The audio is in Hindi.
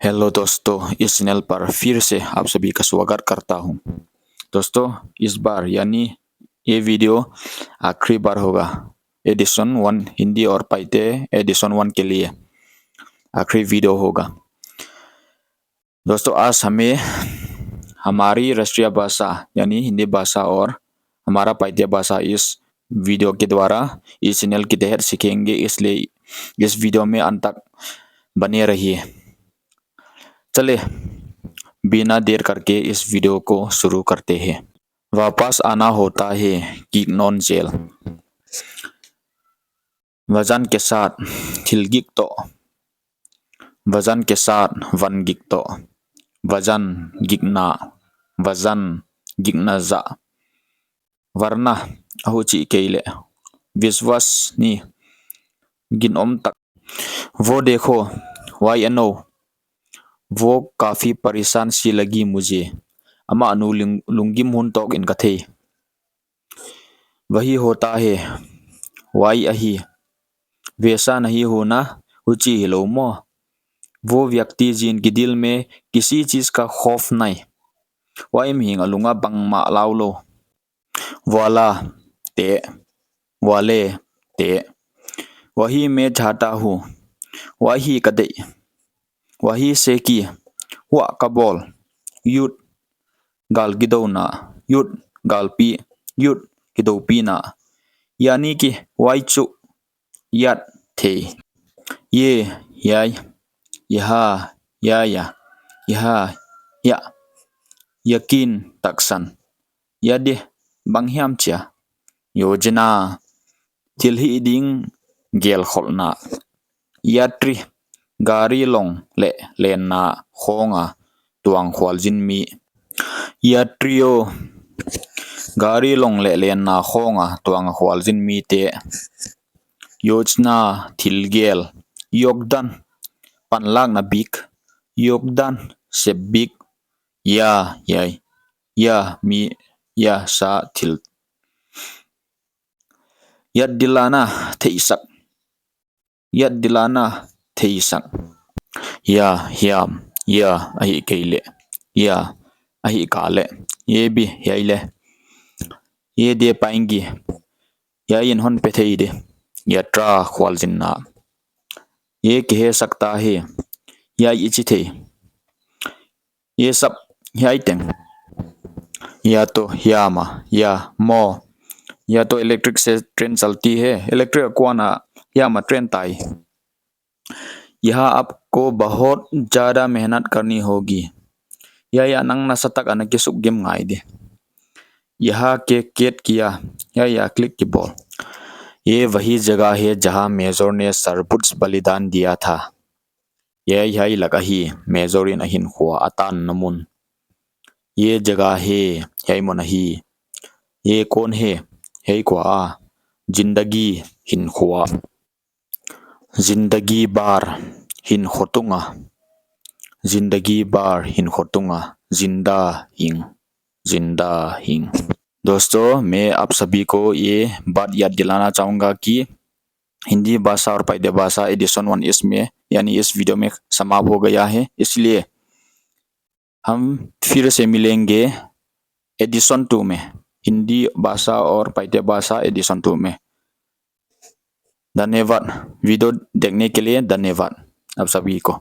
हेलो दोस्तों, इस चैनल पर फिर से आप सभी का स्वागत करता हूं। दोस्तों, इस बार यानी ये वीडियो आखिरी बार होगा। एडिशन 1 हिंदी और पाइते एडिशन 1 के लिए आखिरी वीडियो होगा। दोस्तों, आज हमें हमारी राष्ट्रीय भाषा यानी हिंदी भाषा और हमारा पाइते भाषा इस वीडियो के द्वारा इस चैनल के तहत सीखेंगे, इसलिए इस वीडियो में अंत तक बने रहिए। चले बिना देर करके इस वीडियो को शुरू करते हैं। वापस आना होता है कि नॉन जेल वजन के साथ थिलगिक तो वजन के साथ वन गिक तो वजन गिकना जा वरना अहुची केले विश्वास नी गिनोम तक वो देखो वाई अनो वो काफी परेशान सी लगी मुझे। अमा अनु लुंगिम हुन तोक इन कथे वही होता है वाई अही वैसा नहीं होना उची हिलो मो। वो व्यक्ति जिनके दिल में किसी चीज का खौफ नहीं वाई मिंग अलुंगा बंग मा लाउलो वाला ते वाले ते वही मैं चाहता हूँ वही कदे वही से की wa kabol yut gal gidona yut galpi yut gidopina यानी कि वाइचु याद थे ये या या यकीन तकसन यदि बंगह्याम च्या योजना तिलही दिंग गेल खोलना यात्री गाड़ी लोंग ले लेना खोंगा तुआंग ख्वाल जिन मी यात्रियो गाड़ी लोंग ले लेना खोंगा तुआंग ख्वाल जिन मी ते योजना थिलगेल योगदान पनलाग ना बिक योगदान से बिक या मी या सा थिल यद दिलाना थेइsak या अही केले या अही काले ये भी याइले ये दे पाएंगी या इन हन पे थे दे या ट्रा ख्वाल जिन्ना ये कह सकता है या इची थे ये सब या टेंग या तो यामा या मो या तो इलेक्ट्रिक से ट्रेन चलती है इलेक्ट्रिक क्वाना या मा ट्रेन ताई यहाँ आपको बहुत ज़्यादा मेहनत करनी होगी या नंग ना सतक अन के सुक गेम गाई दे यहाँ के केट किया या क्लिक की बॉल ये वही जगह है जहाँ मेजर ने सर्वोच्च बलिदान दिया था यही लगा ही मेजर इन अहिन हुआ अतान नमुन ये जगह है यही मन ही ये कौन है क्वा जिंदगी हिन हुआ जिंदगी बार हिन खोतुंगा जिंदा हिंग। दोस्तों, मैं आप सभी को ये बात याद दिलाना चाहूँगा कि हिंदी भाषा और पाइते भाषा एडिशन 1 इसमें यानी इस वीडियो में समाप्त हो गया है, इसलिए हम फिर से मिलेंगे एडिशन 2 में हिंदी भाषा और पाइते भाषा एडिशन 2 में। धन्यवाद वीडियो देखने के लिए, धन्यवाद आप सभी को।